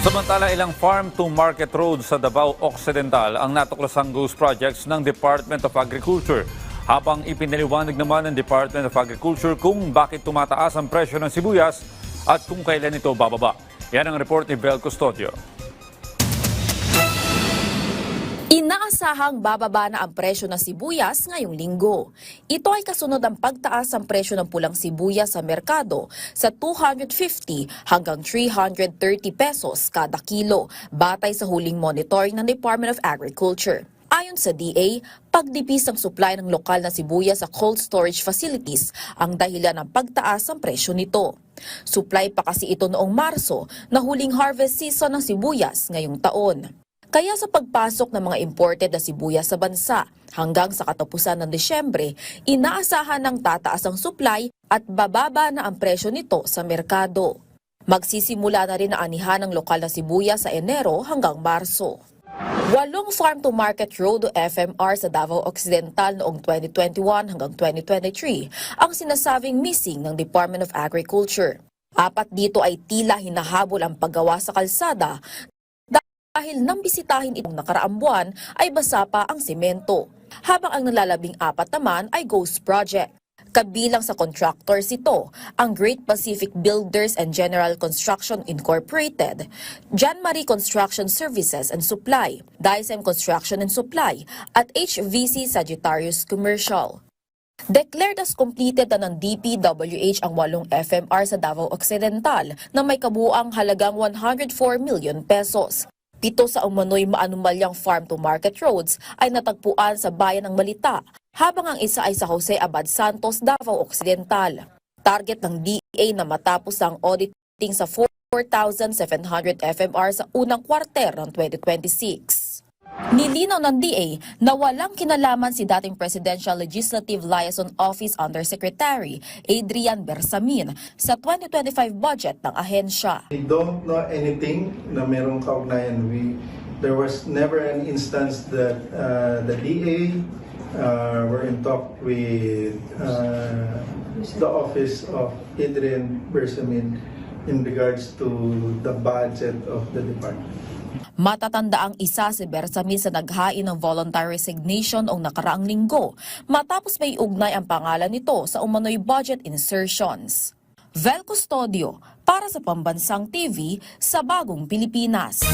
Samantala, ilang farm-to-market roads sa Davao Occidental ang natuklasang ghost projects ng Department of Agriculture. Habang ipinaliwanag naman ng Department of Agriculture kung bakit tumataas ang presyo ng sibuyas at kung kailan ito bababa. Yan ang report ni Vel Custodio. Inaasahang bababa na ang presyo ng sibuyas ngayong linggo. Ito ay kasunod ng pagtaas ng presyo ng pulang sibuyas sa merkado sa 250 hanggang 330 pesos kada kilo, batay sa huling monitoring ng Department of Agriculture. Ayon sa DA, pagdipis ng supply ng lokal na sibuyas sa cold storage facilities ang dahilan ng pagtaas ng presyo nito. Supply pa kasi ito noong Marso na huling harvest season ng sibuyas ngayong taon. Kaya sa pagpasok ng mga imported na sibuyas sa bansa hanggang sa katapusan ng Disyembre, inaasahan ng tataas ang supply at bababa na ang presyo nito sa merkado. Magsisimula na rin ang anihan ng lokal na sibuyas sa Enero hanggang Marso. 8 farm-to-market road o FMR sa Davao Occidental noong 2021 hanggang 2023 ang sinasabing missing ng Department of Agriculture. 4 dito ay tila hinahabol ang paggawa sa kalsada dahil nang bisitahin itong nakaraang buwan ay basa pa ang semento, habang ang nalalabing 4 naman ay ghost project. Kabilang sa contractors ito, ang Great Pacific Builders and General Construction Incorporated, Jan Marie Construction Services and Supply, DICEM Construction and Supply, at HVC Sagittarius Commercial. Declared as completed na ng DPWH ang 8 FMR sa Davao Occidental na may kabuuang halagang 104 million pesos. 7 sa umano'y maanumalyang farm-to-market roads ay natagpuan sa bayan ng Malita, habang ang isa ay sa Jose Abad Santos, Davao Occidental. Target ng DA na matapos ang auditing sa 4,700 FMR sa unang kwarter ng 2026. Nilinaw ng DA na walang kinalaman si dating Presidential Legislative Liaison Office Undersecretary Adrian Bersamin sa 2025 budget ng ahensya. We don't know anything na merong kaugnayan. There was never an instance that the DA were in talk with the office of Adrian Bersamin in regards to the budget of the department. Matatanda ang isa si Bersamin sa naghain ng voluntary resignation noong nakaraang linggo matapos may ugnay ang pangalan nito sa umano'y budget insertions. Vel Custodio para sa Pambansang TV sa Bagong Pilipinas.